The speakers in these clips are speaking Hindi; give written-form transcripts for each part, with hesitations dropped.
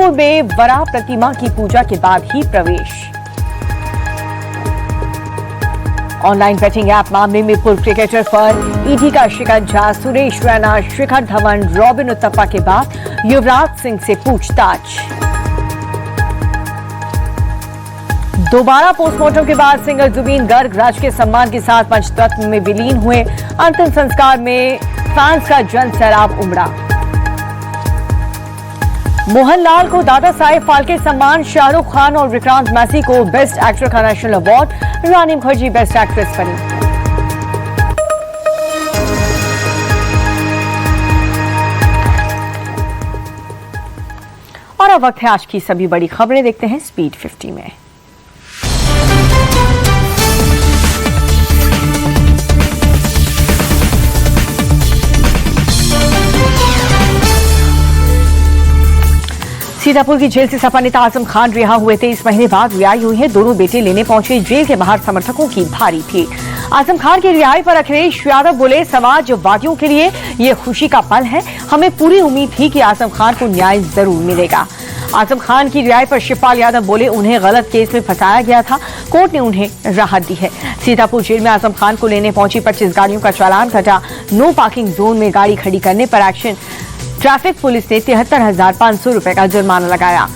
जयपुर में वराह प्रतिमा की पूजा के बाद ही प्रवेश। ऑनलाइन बेटिंग ऐप मामले में पूर्व क्रिकेटर पर ईडी का शिकंजा। सुरेश रैना, शिखर धवन, रॉबिन उत्तपा के बाद युवराज सिंह से पूछताछ। दोबारा पोस्टमार्टम के बाद सिंगर जुबीन गर्ग राजकीय सम्मान के साथ पंचतत्व में विलीन हुए। अंतिम संस्कार में फैंस का जन सैलाब उमड़ा। मोहनलाल को दादा साहेब फाल्के सम्मान। शाहरुख खान और विक्रांत मैसी को बेस्ट एक्टर का नेशनल अवार्ड। रानी मुखर्जी बेस्ट एक्ट्रेस बनी। और अब वक्त है आज की सभी बड़ी खबरें देखते हैं स्पीड 50 में। सीतापुर की जेल से सपा नेता आजम खान रिहा हुए थे। इस महीने बाद रिहाई हुई है। दोनों बेटे लेने पहुंचे जेल के बाहर समर्थकों की भारी भीड़। आजम खान की रिहाई पर अखिलेश यादव बोले, समाजवादियों के लिए ये खुशी का पल है। हमें पूरी उम्मीद थी कि आजम खान को न्याय जरूर मिलेगा। आजम खान की रिहाई पर शिवपाल यादव बोले, उन्हें गलत केस में फंसाया गया था, कोर्ट ने उन्हें राहत दी है। सीतापुर जेल में आजम खान को लेने पहुंची 25 गाड़ियों का चालान कटा। नो पार्किंग जोन में गाड़ी खड़ी करने पर एक्शन। ट्रैफिक पुलिस ने 73,500 रुपए का जुर्माना लगाया।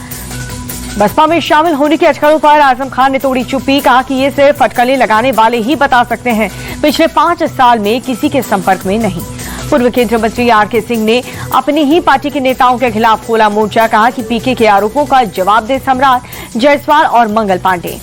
बसपा में शामिल होने की अटकलों पर आजम खान ने तोड़ी चुप्पी। कहा कि ये सिर्फ अटकलें लगाने वाले ही बता सकते हैं, पिछले 5 साल में किसी के संपर्क में नहीं। पूर्व केंद्रीय मंत्री आर.के. सिंह ने अपनी ही पार्टी के नेताओं के खिलाफ खोला मोर्चा। कहा कि पीके के आरोपों का जवाब दे सम्राट, जायसवाल और मंगल पांडे।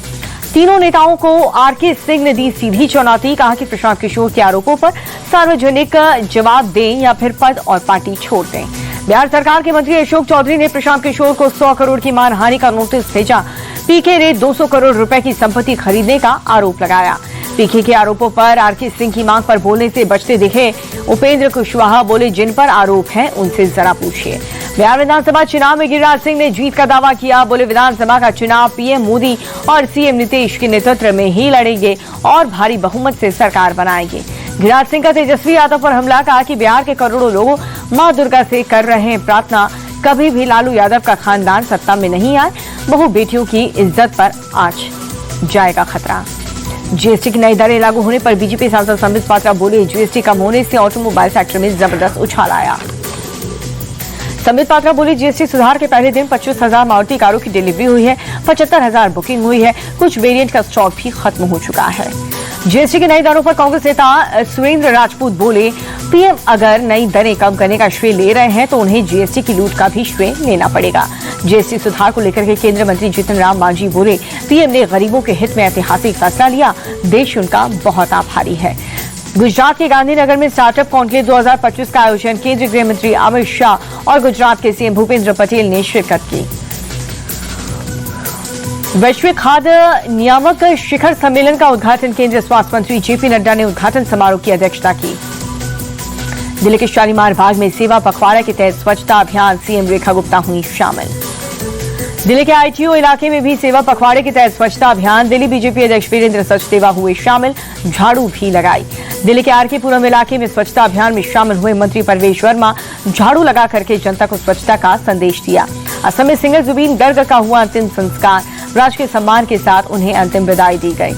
तीनों नेताओं को आर.के. सिंह ने दी सीधी चुनौती। कहा कि प्रशांत किशोर के आरोपों पर सार्वजनिक जवाब दें या फिर पद और पार्टी छोड़ दें। बिहार सरकार के मंत्री अशोक चौधरी ने प्रशांत किशोर को 100 करोड़ की मानहानि का नोटिस भेजा। पीके ने 200 करोड़ रुपए की संपत्ति खरीदने का आरोप लगाया। पीके के आरोपों पर आर.के. सिंह की मांग पर बोलने से बचते दिखे उपेंद्र कुशवाहा। बोले, जिन पर आरोप है उनसे जरा पूछिए। बिहार विधानसभा चुनाव में गिरिराज सिंह ने जीत का दावा किया। बोले, विधानसभा का चुनाव पीएम मोदी और सीएम नीतीश के नेतृत्व में ही लड़ेंगे और भारी बहुमत से सरकार बनाएंगे। गिरिराज सिंह का तेजस्वी यादव पर हमला। कहा कि बिहार के करोड़ों लोग मां दुर्गा से कर रहे हैं प्रार्थना, कभी भी लालू यादव का खानदान सत्ता में नहीं आए। बहु बेटियों की इज्जत पर आज जाएगा खतरा। जीएसटी की नई दरें लागू होने पर बीजेपी सांसद संबित पात्रा बोले, जीएसटी कम होने से ऑटोमोबाइल सेक्टर में जबरदस्त उछाल आया। संबित पात्रा बोले, जीएसटी सुधार के पहले दिन 25,000 मारुति कारों की डिलीवरी हुई है, 75,000 बुकिंग हुई है, कुछ वेरिएंट का स्टॉक भी खत्म हो चुका है। जीएसटी की नई दरों पर कांग्रेस नेता सुरेंद्र राजपूत बोले, पीएम अगर नई दरें कम करने का श्रेय ले रहे हैं तो उन्हें जीएसटी की लूट का भी श्रेय लेना पड़ेगा। जीएसटी सुधार को लेकर के केंद्रीय मंत्री जीतन राम मांझी बोले, पीएम ने गरीबों के हित में ऐतिहासिक फैसला लिया, देश उनका बहुत आभारी है। गुजरात के गांधीनगर में स्टार्टअप कॉन्क्लेव 2025 का आयोजन केंद्रीय गृह मंत्री अमित शाह और गुजरात के सीएम भूपेंद्र पटेल ने शिरकत की। वैश्विक खाद्य नियामक शिखर सम्मेलन का उद्घाटन केंद्रीय स्वास्थ्य मंत्री जेपी नड्डा ने उद्घाटन समारोह की अध्यक्षता की। दिल्ली के शालीमार बाग में सेवा पखवाड़ा के तहत स्वच्छता अभियान, सीएम रेखा गुप्ता हुई शामिल। दिल्ली के आईटीओ इलाके में भी सेवा पखवाड़े के तहत स्वच्छता अभियान, दिल्ली बीजेपी अध्यक्ष वीरेंद्र सचदेवा हुए शामिल, झाड़ू भी लगाई। दिल्ली के आरके पुरम इलाके में स्वच्छता अभियान में शामिल हुए मंत्री परवेश वर्मा, झाड़ू लगा करके जनता को स्वच्छता का संदेश दिया। असम में सिंगर जुबीन गर्ग का हुआ अंतिम संस्कार, राजकीय सम्मान के साथ उन्हें अंतिम विदाई दी गई।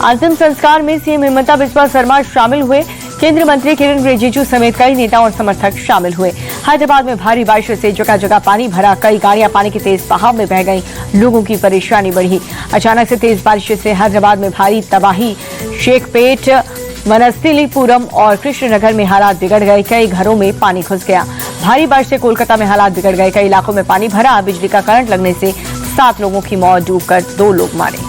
अंतिम संस्कार में सीएम हिमंता बिस्वा शर्मा शामिल हुए, केंद्रीय मंत्री किरण रिजिजू समेत कई नेता और समर्थक शामिल हुए। हैदराबाद में भारी बारिश से जगह जगह पानी भरा, कई गाड़ियां पानी के तेज बहाव में बह गईं, लोगों की परेशानी बढ़ी। अचानक से तेज बारिश से हैदराबाद में भारी तबाही, शेखपेट, वनस्थलीपुरम और कृष्णनगर में हालात बिगड़ गए, कई घरों में पानी घुस गया। भारी बारिश से कोलकाता में हालात बिगड़ गए, कई इलाकों में पानी भरा, बिजली का करंट लगने से 7 लोगों की मौत, डूबकर 2 लोग मारे।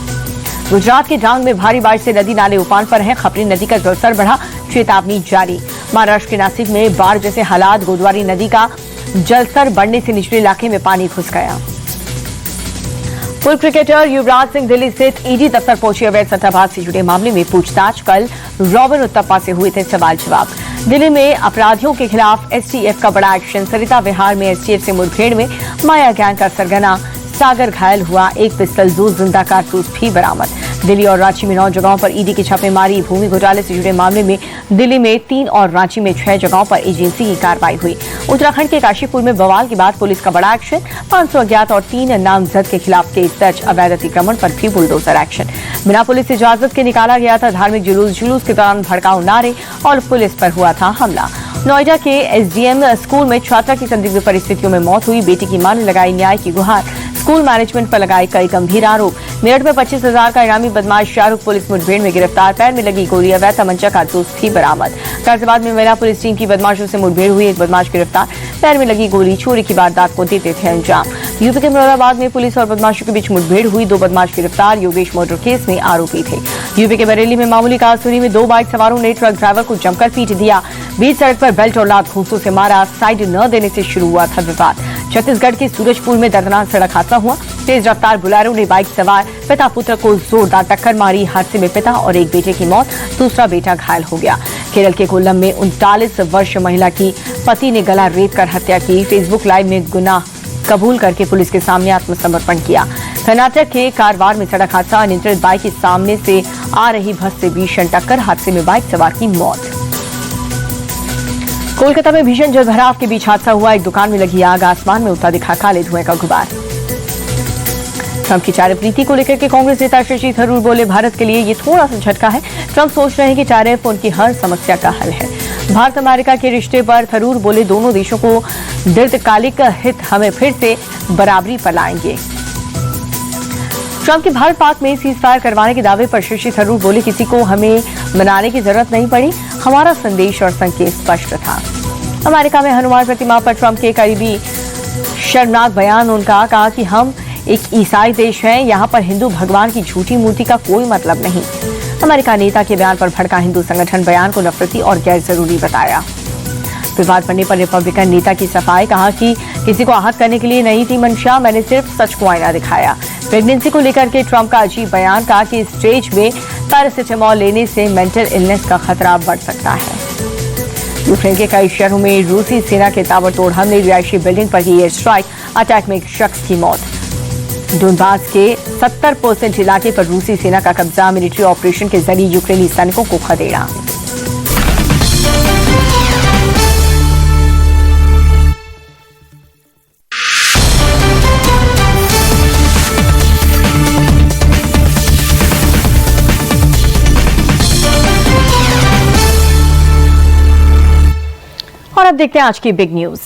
गुजरात के डांग में भारी बारिश से नदी नाले उफान पर हैं, खपरी नदी का जलस्तर बढ़ा, चेतावनी जारी। महाराष्ट्र के नासिक में बाढ़ जैसे हालात, गोदावरी नदी का जलस्तर बढ़ने से निचले इलाके में पानी घुस गया। पूर्व क्रिकेटर युवराज सिंह दिल्ली स्थित ईडी दफ्तर पहुंचे, अवैध सट्टाबाज से जुड़े मामले में पूछताछ। कल रॉबिन उत्तपा से हुए थे सवाल जवाब। दिल्ली में अपराधियों के खिलाफ एसटीएफ का बड़ा एक्शन, सरिता विहार में एसटीएफ से मुठभेड़ में माया गैंग का सरगना सागर घायल हुआ, 1 पिस्टल, 2 जिंदा कारतूस भी बरामद। दिल्ली और रांची में 9 जगहों पर ईडी की छापेमारी। भूमि घोटाले से जुड़े मामले में दिल्ली में 3 और रांची में 6 जगहों पर एजेंसी की कार्रवाई हुई। उत्तराखंड के काशीपुर में बवाल के बाद पुलिस का बड़ा एक्शन। 500 अज्ञात और 3 नामजद के खिलाफ केस दर्ज। अवैध अतिक्रमण पर भी बुलडोजर एक्शन। बिना पुलिस इजाजत के निकाला गया था धार्मिक जुलूस के दौरान भड़काऊ नारे और पुलिस पर हुआ था हमला। नोएडा के एसडीएम स्कूल में छात्रा की संदिग्ध परिस्थितियों में मौत हुई। बेटी की मां ने लगाई न्याय की गुहार। स्कूल मैनेजमेंट पर लगाए कई गंभीर आरोप। मेरठ में 25,000 का इनामी बदमाश शाहरुख पुलिस मुठभेड़ में गिरफ्तार। पैर में लगी गोली, अवैध तमंचा कारतूस भी बरामद। गाजियाबाद में महिला पुलिस टीम की बदमाशों से मुठभेड़ हुई। एक बदमाश गिरफ्तार। पैर में लगी गोली, चोरी की वारदात को देते थे अंजाम। यूपी के मुरादाबाद में पुलिस और बदमाशों के बीच मुठभेड़ हुई। 2 बदमाश गिरफ्तार। योगेश मोटर केस में आरोपी थे। यूपी के बरेली में मामूली कारतूसी में 2 बाइक सवारों ने ट्रक ड्राइवर को जमकर पीट दिया। बीच सड़क पर बेल्ट और लात घूंसों से मारा। साइड न देने से शुरू हुआ था विवाद। छत्तीसगढ़ के सूरजपुर में दर्दनाक सड़क हादसा हुआ। तेज रफ्तार बुलेरो ने बाइक सवार पिता पुत्र को जोरदार टक्कर मारी। हादसे में पिता और एक बेटे की मौत, दूसरा बेटा घायल हो गया। केरल के कोल्लम में 39 वर्षीय महिला की पति ने गला रेत कर हत्या की। फेसबुक लाइव में गुनाह कबूल करके पुलिस के सामने आत्मसमर्पण किया। कर्नाटक के कारवार में सड़क हादसा। अनियंत्रित बाइक के सामने से आ रही बस से भीषण टक्कर। हादसे में बाइक सवार की मौत। कोलकाता में भीषण जलभराव के बीच हादसा हुआ। एक दुकान में लगी आग। आसमान में उठता दिखा काले धुएं का गुबार। ट्रंप की टैरिफ नीति को लेकर के कांग्रेस नेता शशि थरूर बोले, भारत के लिए ये थोड़ा सा झटका है। ट्रंप सोच रहे हैं कि टैरिफ उनकी हर समस्या का हल है। भारत अमेरिका के रिश्ते पर थरूर बोले, दोनों देशों को दीर्घकालिक हित हमें फिर से बराबरी पर लाएंगे। ट्रंप के भारत पाक में सीजफायर करवाने के दावे पर शशि थरूर बोले, किसी को हमें मनाने की जरूरत नहीं पड़ी। हमारा संदेश और संकेत स्पष्ट था। अमेरिका में हनुमान प्रतिमा पर ट्रंप के करीबी शर्मनाक बयान। उनका कहा कि हम एक ईसाई देश हैं, यहाँ पर हिंदू भगवान की झूठी मूर्ति का कोई मतलब नहीं। अमेरिका नेता के बयान पर भड़का हिंदू संगठन बयान को नफरती और गैर जरूरी बताया। विवाद बनने पर रिपब्लिकन नेता की सफाई। कहा कि किसी को आहत करने के लिए नहीं थी मंशा, मैंने सिर्फ सच को आईना दिखाया। प्रेगनेंसी को लेकर के ट्रंप का अजीब बयान। कहा कि स्टेज में पैरासिटामोल लेने से मेंटल इलनेस का खतरा बढ़ सकता है। यूक्रेन के कई शहरों में रूसी सेना के ताबड़तोड़ हमले। रिहायशी बिल्डिंग पर की एयर स्ट्राइक। अटैक में एक शख्स की मौत। डोनबास के 70% इलाके पर रूसी सेना का कब्जा। मिलिट्री ऑपरेशन के जरिए यूक्रेनी सैनिकों को खदेड़ा। और अब देखते हैं आज की बिग न्यूज।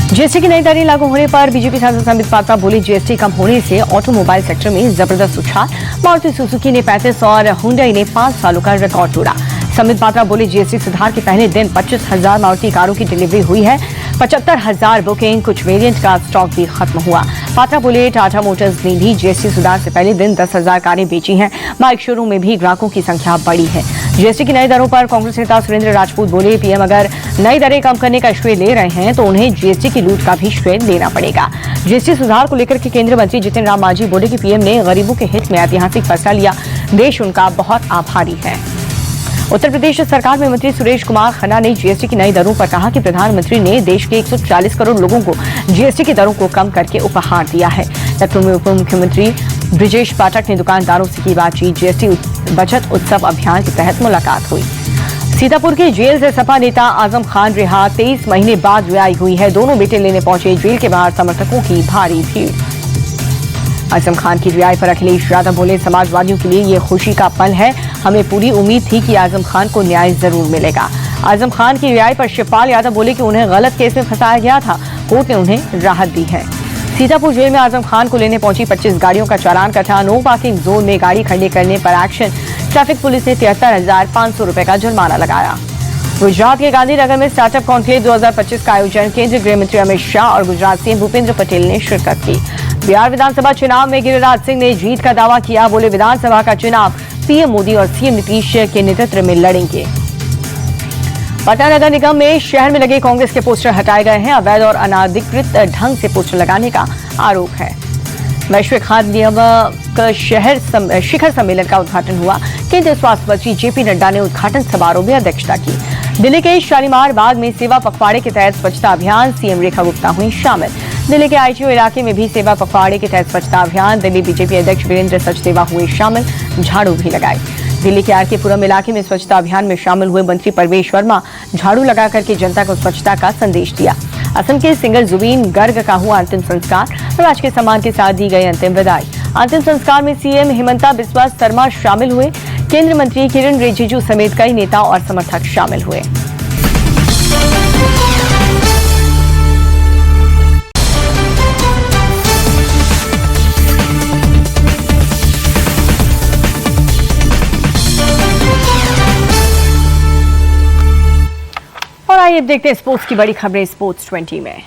जीएसटी की नई दरें लागू होने पर बीजेपी सांसद संबित पात्रा बोले, जीएसटी कम होने से ऑटोमोबाइल सेक्टर में जबरदस्त उछाल। मारुति सुजुकी ने 35 और हुंडई ने 5 सालों का रिकॉर्ड तोड़ा। संबित पात्रा बोले, जीएसटी सुधार के पहले दिन 25,000 मारुति कारों की डिलीवरी हुई है। 75,000 बुकिंग, कुछ वेरिएंट का स्टॉक भी खत्म हुआ। पात्रा बोले, टाटा मोटर्स ने भी जीएसटी सुधार से पहले दिन 10,000 कारें बेची हैं। बाइक शोरूम में भी ग्राहकों की संख्या बढ़ी है। जीएसटी की नई दरों पर कांग्रेस नेता सुरेंद्र राजपूत बोले, पीएम अगर नई दरें कम करने का श्रेय ले रहे हैं तो उन्हें जीएसटी की लूट का भी श्रेय लेना पड़ेगा। जीएसटी सुधार को लेकर के केंद्रीय मंत्री जितिन राम मांझी बोले कि पीएम ने गरीबों के हित में ऐतिहासिक फैसला लिया। देश उनका बहुत आभारी है। उत्तर प्रदेश सरकार में मंत्री सुरेश कुमार खन्ना ने जीएसटी की नई दरों पर कहा कि प्रधानमंत्री ने देश के 140 करोड़ लोगों को जीएसटी की दरों को कम करके उपहार दिया है। लखनऊ में उप मुख्यमंत्री ब्रिजेश पाठक ने दुकानदारों से की बातचीत। जीएसटी बचत उत्सव अभियान के तहत मुलाकात हुई। सीतापुर के जेल से सपा नेता आजम खान रिहा। 23 महीने बाद रिहाई हुई है। दोनों बेटे लेने पहुंचे। जेल के बाहर समर्थकों की भारी भीड़। आजम खान की रिहाई पर अखिलेश यादव बोले, समाजवादियों के लिए ये खुशी का पल है। हमें पूरी उम्मीद थी कि आजम खान को न्याय जरूर मिलेगा। आजम खान की रिहाई पर शिवपाल यादव बोले कि उन्हें गलत केस में फंसाया गया था, कोर्ट ने उन्हें राहत दी है। सीतापुर जेल में आजम खान को लेने पहुंची 25 गाड़ियों का चालान कटा। नो पार्किंग जोन में गाड़ी खड़ी करने पर एक्शन। ट्रैफिक पुलिस ने 73,500 रुपए का जुर्माना लगाया। गुजरात के गांधीनगर में स्टार्टअप कॉन्क्लेव 2025 का आयोजन। केंद्रीय गृह मंत्री अमित शाह और गुजरात सीएम भूपेंद्र पटेल ने शिरकत की। बिहार विधानसभा चुनाव में गिरिराज सिंह ने जीत का दावा किया। बोले, विधानसभा का चुनाव पीएम मोदी और सीएम नीतीश के नेतृत्व में लड़ेंगे। पटना नगर निगम में शहर में लगे कांग्रेस के पोस्टर हटाए गए हैं। अवैध और अनाधिकृत ढंग से पोस्टर लगाने का आरोप है। वैश्विक खाद्य नियामक शिखर सम्मेलन का उद्घाटन हुआ। केंद्रीय स्वास्थ्य मंत्री जेपी नड्डा ने उद्घाटन समारोह में अध्यक्षता की। दिल्ली के शालीमार बाग में सेवा पखवाड़े के तहत स्वच्छता अभियान। सीएम रेखा गुप्ता हुई शामिल। दिल्ली के आईटीओ इलाके में भी सेवा पखवाड़े के तहत स्वच्छता अभियान। दिल्ली बीजेपी अध्यक्ष वीरेंद्र सचदेवा हुए शामिल, झाड़ू भी लगाए। दिल्ली के आरके पुरम इलाके में स्वच्छता अभियान में शामिल हुए मंत्री परवेश वर्मा झाड़ू लगा करके जनता को स्वच्छता का संदेश दिया। असम के सिंगर जुबीन गर्ग का हुआ अंतिम संस्कार, राजकीय सम्मान के साथ दी गई अंतिम विदाई। अंतिम संस्कार में सीएम हिमंता बिस्वा शर्मा शामिल हुए। केंद्रीय मंत्री किरण रिजिजू समेत कई नेता और समर्थक शामिल हुए। और आइए देखते हैं स्पोर्ट्स की बड़ी खबरें स्पोर्ट्स 20 में।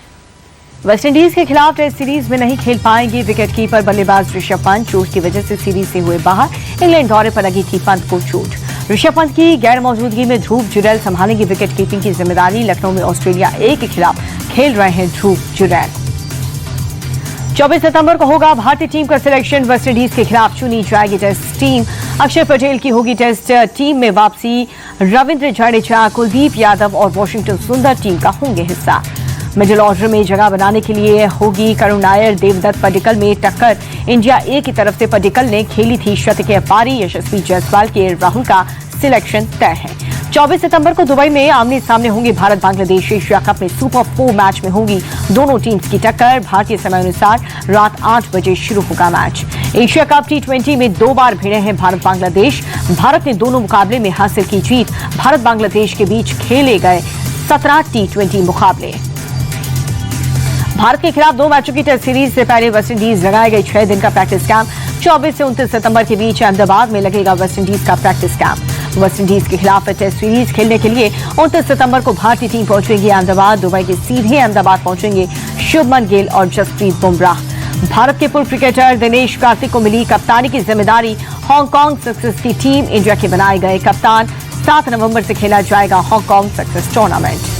वेस्टइंडीज के खिलाफ टेस्ट सीरीज में नहीं खेल पाएंगे विकेटकीपर बल्लेबाज ऋषभ पंत। चोट की वजह से सीरीज से हुए बाहर। इंग्लैंड दौरे पर लगी थी पंत को चोट। ऋषभ पंत की गैर मौजूदगी में ध्रुव जुरैल संभालेंगे विकेट कीपिंग की जिम्मेदारी। लखनऊ में ऑस्ट्रेलिया ए के खिलाफ खेल रहे हैं ध्रुव जुरैल। 24 सितंबर को होगा भारतीय टीम का सिलेक्शन। वेस्टइंडीज के खिलाफ चुनी जाएगी टेस्ट टीम। अक्षर पटेल की होगी टेस्ट टीम में वापसी। रविंद्र जडेजा, कुलदीप यादव और वॉशिंगटन सुंदर टीम का होंगे हिस्सा। मिडिल ऑर्डर में जगह बनाने के लिए होगी करुण नायर देवदत्त पडिक्कल में टक्कर। इंडिया ए की तरफ से पडिक्कल ने खेली थी शतकीय पारी। यशस्वी जायसवाल के राहुल का सिलेक्शन तय है। 24 सितंबर को दुबई में आमने सामने होंगे भारत बांग्लादेश। एशिया कप में सुपर 4 मैच में होगी दोनों टीम्स की टक्कर। भारतीय समय अनुसार रात 8 बजे शुरू होगा मैच। एशिया कप T20 में 2 बार भिड़े हैं भारत बांग्लादेश। भारत ने दोनों मुकाबले में हासिल की जीत। भारत बांग्लादेश के बीच खेले गए 17 T20 मुकाबले। भारत के खिलाफ 2 मैचों की टेस्ट सीरीज से पहले वेस्टइंडीज लगाए गए 6 दिन का प्रैक्टिस कैंप। 24 से 29 सितंबर के बीच अहमदाबाद में लगेगा वेस्टइंडीज का प्रैक्टिस कैंप। वेस्टइंडीज के खिलाफ टेस्ट सीरीज खेलने के लिए 29 सितंबर को भारतीय टीम पहुंचेगी अहमदाबाद। दुबई के सीधे अहमदाबाद पहुंचेंगे शुभमन गिल और जसप्रीत बुमराह। भारत के पूर्व क्रिकेटर दिनेश कार्तिक को मिली कप्तानी की जिम्मेदारी। हांगकांग सक्सेस की टीम इंडिया के बनाए गए कप्तान। 7 नवंबर से खेला जाएगा हांगकांग सक्सेस टूर्नामेंट।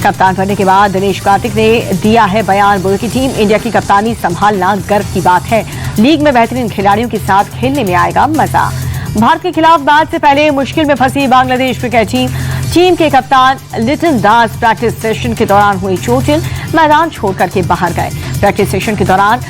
कप्तान बनने के बाद दिनेश कार्तिक ने दिया है बयान। बोले की टीम इंडिया की कप्तानी संभालना गर्व की बात है। लीग में बेहतरीन खिलाड़ियों के साथ खेलने में आएगा मजा। भारत के खिलाफ मैच से पहले मुश्किल में फंसी बांग्लादेश क्रिकेट टीम के कप्तान लिटन दास प्रैक्टिस सेशन के दौरान हुई चोटिल, मैदान छोड़ करके बाहर गए। प्रैक्टिस सेशन के दौरान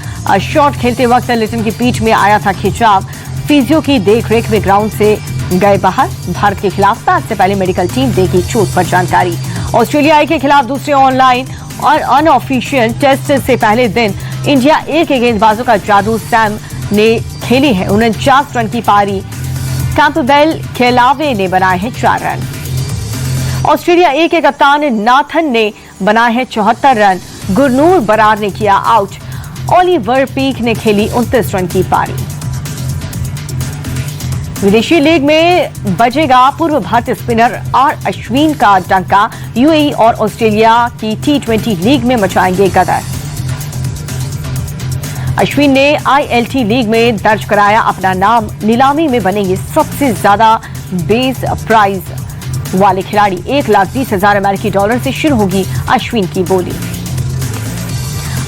शॉट खेलते वक्त लिटन की पीठ में आया था खिंचाव। फिजियो की देखरेख में ग्राउंड से गए बाहर। भारत के खिलाफ मैच से पहले मेडिकल टीम देगी चोट पर जानकारी। ऑस्ट्रेलिया के खिलाफ दूसरे ऑनलाइन और अनऑफिशियल टेस्ट से पहले दिन इंडिया ए के गेंदबाजों का जादू सैम ने खेली है 49 रन की पारी। कैंपबेल खेलावे ने बनाए हैं 4 रन। ऑस्ट्रेलिया ए के कप्तान नाथन ने बनाए हैं 74 रन। गुरनूर बरार ने किया आउट। ओलिवर पीक ने खेली 29 रन की पारी। विदेशी लीग में बजेगा पूर्व भारतीय स्पिनर आर अश्विन का डंका। यूएई और ऑस्ट्रेलिया की T20 लीग में मचाएंगे गदर। अश्विन ने ILT लीग में दर्ज कराया अपना नाम। नीलामी में बनेंगे सबसे ज्यादा बेस प्राइज वाले खिलाड़ी। 1,20,000 अमेरिकी डॉलर से शुरू होगी अश्विन की बोली।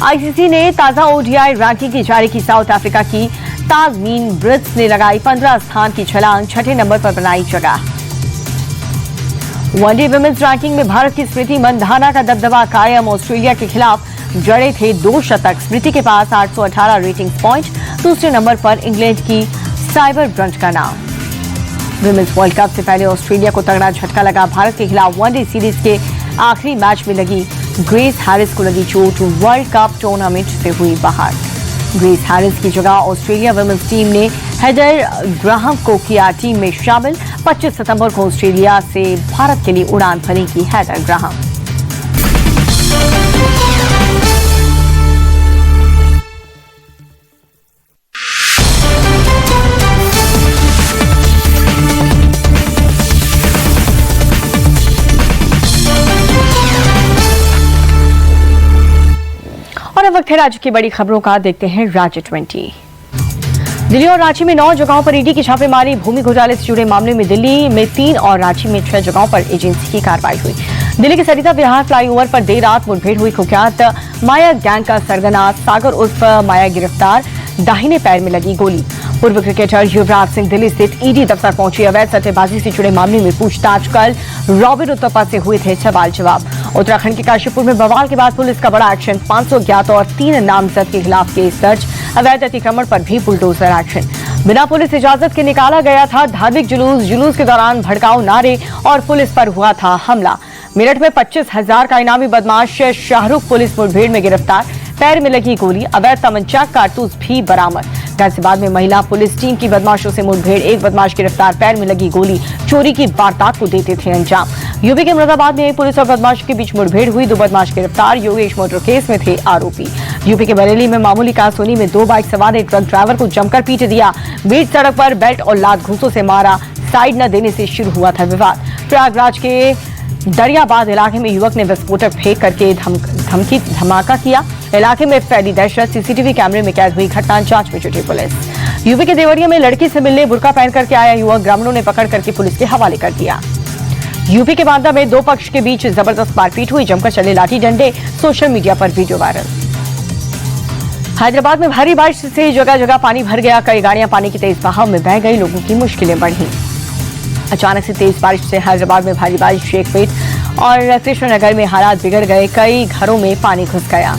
आईसीसी ने ताजा ODI रैंकिंग की जारी की। साउथ अफ्रीका की ताजमीन ब्रिट्स ने लगाई 15 स्थान की छलांग, 6ठे नंबर पर बनाई जगह। वनडे विमेंस रैंकिंग में भारत की स्मृति मंधाना का दबदबा कायम। ऑस्ट्रेलिया के खिलाफ जड़े थे 2 शतक। स्मृति के पास 818 रेटिंग पॉइंट। दूसरे नंबर पर इंग्लैंड की साइबर ब्रंट का नाम। विमेंस वर्ल्ड कप से पहले ऑस्ट्रेलिया को तगड़ा झटका लगा। भारत के खिलाफ वनडे सीरीज के आखिरी मैच में लगी ग्रेस हैरिस को लगी चोट। वर्ल्ड कप टूर्नामेंट से हुई बाहर। ग्रेस हैरिस की जगह ऑस्ट्रेलिया वुमेन्स टीम ने हेदर ग्राहम को किया टीम में शामिल। 25 सितंबर को ऑस्ट्रेलिया से भारत के लिए उड़ान भरेगी हेदर ग्राहम। और अब वक्त है राज्य की बड़ी खबरों का। देखते हैं राज्य 20। दिल्ली और रांची में 9 जगहों पर ईडी की छापेमारी। भूमि घोटाले से जुड़े मामले में दिल्ली में 3 और रांची में 6 जगहों पर एजेंसी की कार्रवाई हुई। दिल्ली के सरिता विहार फ्लाईओवर पर देर रात मुठभेड़ हुई। कुख्यात माया गैंग का सरगना सागर उर्फ माया गिरफ्तार। दाहिने पैर में लगी गोली। पूर्व क्रिकेटर युवराज सिंह दिल्ली स्थित ईडी दफ्तर पहुंचे। अवैध सट्टेबाजी से जुड़े मामले में पूछताछ। कल रॉबिन उत्तपा से हुए थे सवाल जवाब। उत्तराखंड के काशीपुर में बवाल के बाद पुलिस का बड़ा एक्शन, 500 अज्ञात और 3 नामजद के खिलाफ केस दर्ज। अवैध अतिक्रमण पर भी बुलडोजर एक्शन। बिना पुलिस इजाजत के निकाला गया था धार्मिक जुलूस के दौरान भड़काऊ नारे और पुलिस पर हुआ था हमला। मेरठ में 25,000 का इनामी बदमाश शाहरुख पुलिस मुठभेड़ में गिरफ्तार, पैर में लगी गोली, अवैध तमंचा कारतूस भी बरामद। गाजियाबाद में महिला पुलिस टीम की बदमाशों से मुठभेड़, एक बदमाश गिरफ्तार, पैर में लगी गोली, चोरी की वारदात को देते थे अंजाम। यूपी के मुरादाबाद में पुलिस और बदमाश के बीच मुठभेड़ हुई, 2 बदमाश गिरफ्तार, योगेश मोटर केस में थे आरोपी। यूपी के बरेली में मामूली कासोनी में 2 बाइक सवार एक ट्रक ड्राइवर को जमकर पीट दिया, बीच सड़क पर बेल्ट और लात घूंसों से मारा, साइड न देने से शुरू हुआ था विवाद। प्रयागराज के दरियाबाद इलाके में युवक ने विस्फोटक फेंक करके धमाका किया, इलाके में फैली दहशत, सीसीटीवी कैमरे में कैद हुई घटना, जांच में जुटी पुलिस। यूपी के देवरिया में लड़की से मिलने बुर्का पहन करके आया युवक, ग्रामीणों ने पकड़ करके पुलिस के हवाले कर दिया। यूपी के बांदा में 2 पक्ष के बीच जबरदस्त मारपीट हुई, जमकर चले लाठी डंडे, सोशल मीडिया पर वीडियो वायरल। हैदराबाद में भारी बारिश से जगह जगह पानी भर गया, कई गाड़ियां पानी के तेज बहाव में बह गई, लोगों की मुश्किलें बढ़ी। अचानक से तेज बारिश से हैदराबाद में भारी बारिश, शेखपेट और कृष्णनगर में हालात बिगड़ गए, कई घरों में पानी घुस गया।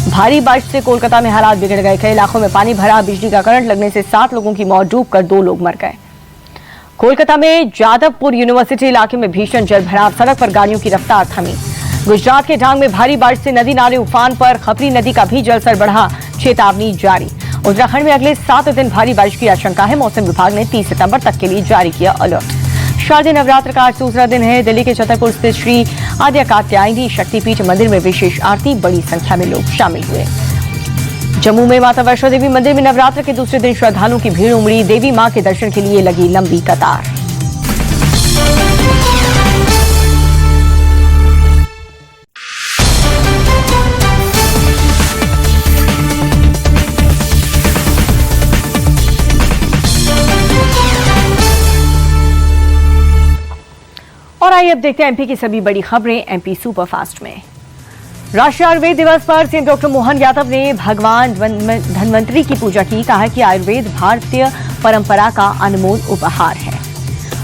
भारी बारिश से कोलकाता में हालात बिगड़ गए, कई इलाकों में पानी भरा, बिजली का करंट लगने से 7 लोगों की मौत, डूबकर 2 लोग मर गए। कोलकाता में जादवपुर यूनिवर्सिटी इलाके में भीषण जलभराव, सड़क पर गाड़ियों की रफ्तार थमी। गुजरात के डांग में भारी बारिश से नदी नाले उफान पर, खपरी नदी का भी जलस्तर बढ़ा, चेतावनी जारी। उत्तराखंड में अगले 7 दिन भारी बारिश की आशंका है, मौसम विभाग ने 30 सितंबर तक के लिए जारी किया अलर्ट। शारदीय नवरात्र का आज दूसरा दिन है, दिल्ली के छतरपुर स्थित श्री आद्य कात्यायनी शक्तिपीठ मंदिर में विशेष आरती, बड़ी संख्या में लोग शामिल हुए। जम्मू में माता वैष्णो देवी मंदिर में नवरात्र के दूसरे दिन श्रद्धालुओं की भीड़ उमड़ी, देवी मां के दर्शन के लिए लगी लंबी कतार। और आइए अब देखते हैं एमपी की सभी बड़ी खबरें एमपी सुपरफास्ट में। राष्ट्रीय आयुर्वेद दिवस पर सीएम डॉक्टर मोहन यादव ने भगवान धन्वंतरी की पूजा की, कहा कि आयुर्वेद भारतीय परंपरा का अनमोल उपहार है।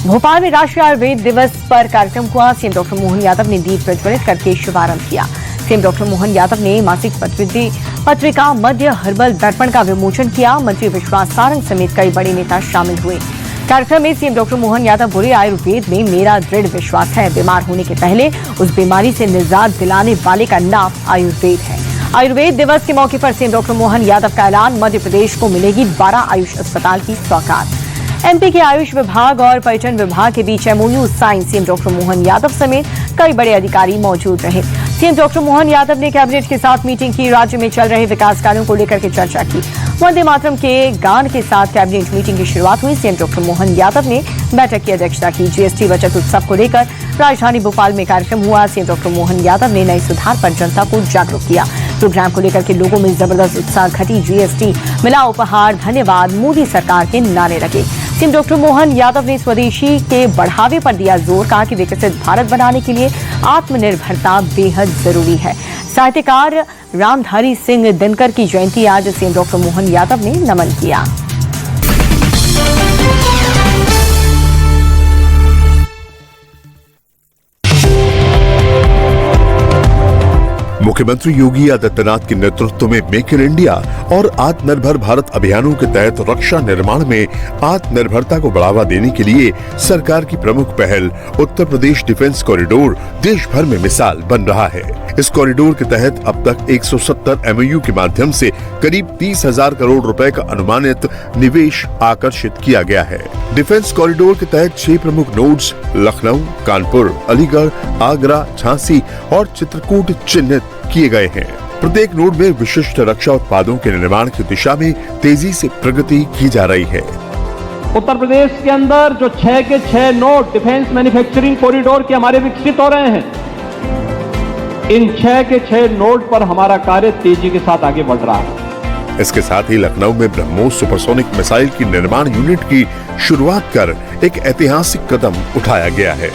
भोपाल में राष्ट्रीय आयुर्वेद दिवस पर कार्यक्रम हुआ, सीएम डॉक्टर मोहन यादव ने दीप प्रज्वलित करके शुभारंभ किया। सीएम डॉक्टर मोहन यादव ने मासिक पत्रिका मध्य हर्बल दर्पण का विमोचन किया, मंत्री विश्वास सारंग समेत कई बड़े नेता शामिल हुए। कार्यक्रम में सीएम डॉक्टर मोहन यादव बोले, आयुर्वेद में मेरा दृढ़ विश्वास है, बीमार होने के पहले उस बीमारी से निजात दिलाने वाले का नाम आयुर्वेद है। आयुर्वेद दिवस के मौके पर सीएम डॉक्टर मोहन यादव का ऐलान, मध्य प्रदेश को मिलेगी 12 आयुष अस्पताल की सौगात। एमपी के आयुष विभाग और पर्यटन विभाग के बीच MOU sign, CM doctor Mohan Yadav समेत कई बड़े अधिकारी मौजूद रहे। सीएम डॉक्टर मोहन यादव ने कैबिनेट के साथ मीटिंग की, राज्य में चल रहे विकास कार्यों को लेकर के चर्चा की। वंदे मातरम के गान के साथ कैबिनेट मीटिंग की शुरुआत हुई। सीएम डॉक्टर मोहन यादव ने बैठक की अध्यक्षता की। जीएसटी बचत उत्सव को लेकर राजधानी भोपाल में कार्यक्रम हुआ। सीएम डॉक्टर मोहन यादव ने नए सुधार पर जनता को जागरूक किया। प्रोग्राम को लेकर के लोगों में जबरदस्त उत्साह घटी। जीएसटी मिला उपहार, धन्यवाद मोदी सरकार के नारे लगे। सीएम डॉक्टर मोहन यादव ने स्वदेशी के बढ़ावे पर दिया जोर, कहा कि विकसित भारत बनाने के लिए आत्मनिर्भरता बेहद जरूरी है। साहित्यकार रामधारी सिंह दिनकर की जयंती आज, सीएम डॉक्टर मोहन यादव ने नमन किया। मुख्यमंत्री योगी आदित्यनाथ के नेतृत्व में मेक इन इंडिया और आत्मनिर्भर भारत अभियानों के तहत रक्षा निर्माण में आत्मनिर्भरता को बढ़ावा देने के लिए सरकार की प्रमुख पहल उत्तर प्रदेश डिफेंस कॉरिडोर देश भर में मिसाल बन रहा है। इस कॉरिडोर के तहत अब तक 170 एमओयू के माध्यम से करीब 30,000 करोड़ रुपए का अनुमानित निवेश आकर्षित किया गया है। डिफेंस कॉरिडोर के तहत 6 प्रमुख नोड्स लखनऊ, कानपुर, अलीगढ़, आगरा, झांसी और चित्रकूट चिन्हित किए गए हैं। प्रत्येक नोड में विशिष्ट रक्षा उत्पादों के निर्माण की दिशा में तेजी से प्रगति की जा रही है। उत्तर प्रदेश के अंदर जो 6 के 6 नोड डिफेंस मैन्युफैक्चरिंग कॉरिडोर के हमारे विकसित हो रहे हैं, इन 6 के 6 नोड पर हमारा कार्य तेजी के साथ आगे बढ़ रहा है। इसके साथ ही लखनऊ में ब्रह्मोस सुपरसोनिक मिसाइल की निर्माण यूनिट की शुरुआत कर एक ऐतिहासिक कदम उठाया गया है।